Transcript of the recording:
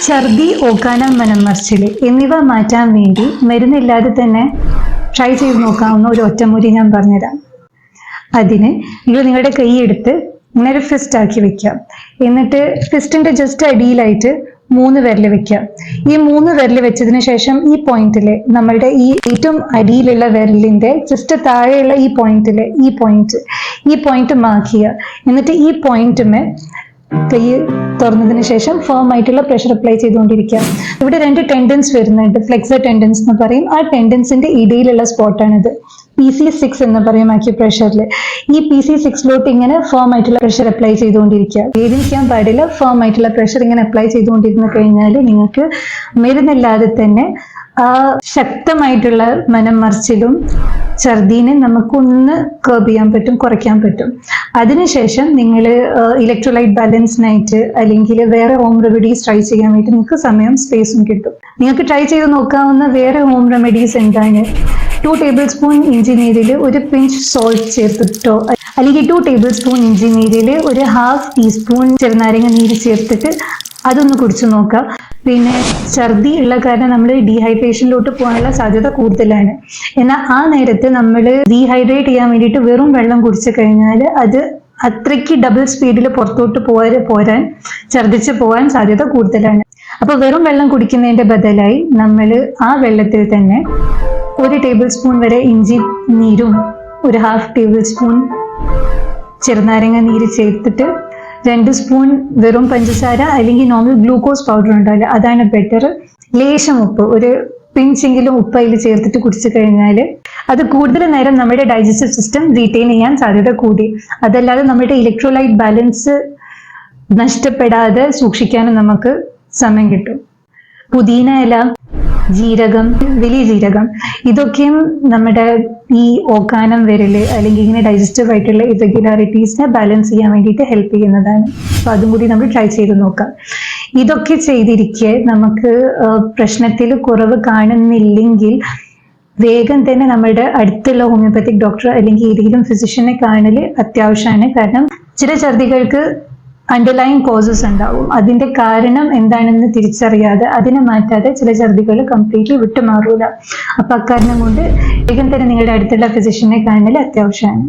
ഛർദി, ഓക്കാനം, മനംമറിച്ചിൽ എന്നിവ മാറ്റാൻ വേണ്ടി മരുന്നില്ലാതെ തന്നെ ട്രൈ ചെയ്ത് നോക്കാവുന്ന ഒരു ഒറ്റമൂലി ഞാൻ പറഞ്ഞുതരാം. അതിന് നിങ്ങൾ നിങ്ങളുടെ കൈ എടുത്ത് ഇങ്ങനെ ഒരു ഫിസ്റ്റ് ആക്കി വെക്കാം. എന്നിട്ട് ഫിസ്റ്റിന്റെ ജസ്റ്റ് അടിയിലായിട്ട് 3 വിരൽ വെക്കാം. ഈ 3 വിരൽ വെച്ചതിന് ശേഷം ഈ പോയിന്റില് നമ്മളുടെ ഈ ഏറ്റവും അടിയിലുള്ള വിരലിന്റെ ജസ്റ്റ് താഴെയുള്ള ഈ പോയിന്റ് മാർക്ക് ചെയ്യുക. എന്നിട്ട് ഈ പോയിന്റുമേ കൈ തുറന്നതിന് ശേഷം ഫേം ആയിട്ടുള്ള പ്രഷർ അപ്ലൈ ചെയ്തുകൊണ്ടിരിക്കുക. ഇവിടെ 2 ടെൻഡൻസ് വരുന്നുണ്ട്, ഫ്ലെക്സർ ടെൻഡൻസ് എന്ന് പറയും. ആ ടെൻഡൻസിന്റെ ഇടയിലുള്ള സ്പോട്ടാണിത്. PC6 എന്ന് പറയും അക്യുപ്രഷറിൽ. ഈ PC6 ഇങ്ങനെ ഫേം ആയിട്ടുള്ള പ്രഷർ അപ്ലൈ ചെയ്തുകൊണ്ടിരിക്കുക. വേദനിക്കാൻ പാടില്ല. ഫേം ആയിട്ടുള്ള പ്രഷർ ഇങ്ങനെ അപ്ലൈ ചെയ്തുകൊണ്ടിരുന്നു കഴിഞ്ഞാൽ നിങ്ങൾക്ക് മരുന്നില്ലാതെ തന്നെ ആ ശക്തമായിട്ടുള്ള മനം മറിച്ചിലും ഛർദീനെ നമുക്കൊന്ന് കർബ് ചെയ്യാൻ പറ്റും, കുറയ്ക്കാൻ പറ്റും. അതിനുശേഷം നിങ്ങൾ ഇലക്ട്രോലൈറ്റ് ബാലൻസിനായിട്ട് അല്ലെങ്കിൽ വേറെ ഹോം റെമഡീസ് ട്രൈ ചെയ്യാൻ വേണ്ടി നിങ്ങൾക്ക് സമയം സ്പേസും കിട്ടും. നിങ്ങൾക്ക് ട്രൈ ചെയ്ത് നോക്കാവുന്ന വേറെ ഹോം റെമഡീസ് എന്താണ്? 2 ടേബിൾ സ്പൂൺ ഇഞ്ചി നീരിൽ ഒരു പിഞ്ച് സോൾട്ട് ചേർത്തിട്ടോ, അല്ലെങ്കിൽ 2 ടേബിൾ സ്പൂൺ ഇഞ്ചി നീരിൽ ഒരു 1/2 ടീസ്പൂൺ ചെറുനാരങ്ങ നീര് ചേർത്തിട്ട് അതൊന്ന് കുടിച്ചു നോക്കാം. പിന്നെ ഛർദി ഉള്ള കാരണം നമ്മൾ ഡീഹൈഡ്രേഷനിലോട്ട് പോകാനുള്ള സാധ്യത കൂടുതലാണ്. എന്നാൽ ആ നേരത്ത് നമ്മൾ ഡീഹൈഡ്രേറ്റ് ചെയ്യാൻ വേണ്ടിയിട്ട് വെറും വെള്ളം കുടിച്ചു കഴിഞ്ഞാൽ അത് അത്രയ്ക്ക് ഡബിൾ സ്പീഡിൽ പുറത്തോട്ട് പോരാൻ ഛർദിച്ച് പോകാൻ സാധ്യത കൂടുതലാണ്. അപ്പൊ വെറും വെള്ളം കുടിക്കുന്നതിന്റെ ബദലായി നമ്മൾ ആ വെള്ളത്തിൽ തന്നെ 1 ടേബിൾ സ്പൂൺ വരെ ഇഞ്ചി നീരും 1/2 ടേബിൾ സ്പൂൺ ചെറുനാരങ്ങ നീര് ചേർത്തിട്ട് 2 സ്പൂൺ വെറും പഞ്ചസാര അല്ലെങ്കിൽ നോർമൽ ഗ്ലൂക്കോസ് പൗഡർ ഉണ്ടാവില്ല, അതാണ് ബെറ്റർ. ലേശം ഉപ്പ്, ഒരു പിഞ്ചെങ്കിലും ഉപ്പ് അതിൽ ചേർത്തിട്ട് കുടിച്ചു കഴിഞ്ഞാൽ അത് കൂടുതൽ നേരം നമ്മുടെ ഡൈജസ്റ്റീവ് സിസ്റ്റം റീറ്റെയിൻ ചെയ്യാൻ സാധ്യത കൂടി. അതല്ലാതെ നമ്മുടെ ഇലക്ട്രോലൈറ്റ് ബാലൻസ് നഷ്ടപ്പെടാതെ സൂക്ഷിക്കാനും നമുക്ക് സമയം കിട്ടും. പുതിന ഇല, ജീരകം, വലിയ ജീരകം, ഇതൊക്കെയും നമ്മുടെ ഈ ഓക്കാനം വരല് അല്ലെങ്കിൽ ഇങ്ങനെ ഡൈജസ്റ്റീവ് ആയിട്ടുള്ള ഇറഗുലാരിറ്റീസിനെ ബാലൻസ് ചെയ്യാൻ വേണ്ടിയിട്ട് ഹെൽപ്പ് ചെയ്യുന്നതാണ്. അപ്പൊ അതും കൂടി നമ്മൾ ട്രൈ ചെയ്ത് നോക്കാം. ഇതൊക്കെ ചെയ്തിരിക്കെ നമുക്ക് പ്രശ്നത്തിൽ കുറവ് കാണുന്നില്ലെങ്കിൽ വേഗം തന്നെ നമ്മുടെ അടുത്തുള്ള ഹോമിയോപ്പത്തിക് ഡോക്ടർ അല്ലെങ്കിൽ ഏതെങ്കിലും ഫിസിഷ്യനെ കാണൽ അത്യാവശ്യമാണ്. കാരണം ചില ഛർദികൾക്ക് അണ്ടർലൈൻ കോസസ് ഉണ്ടാവും. അതിന്റെ കാരണം എന്താണെന്ന് തിരിച്ചറിയാതെ അതിനെ മാറ്റാതെ ചില ഛർദികൾ കംപ്ലീറ്റ്ലി വിട്ടുമാറൂല. അപ്പൊ അക്കാരണം കൊണ്ട് വേഗം തന്നെ നിങ്ങളുടെ അടുത്തുള്ള ഫിസിഷ്യനെ കാണൽ അത്യാവശ്യമാണ്.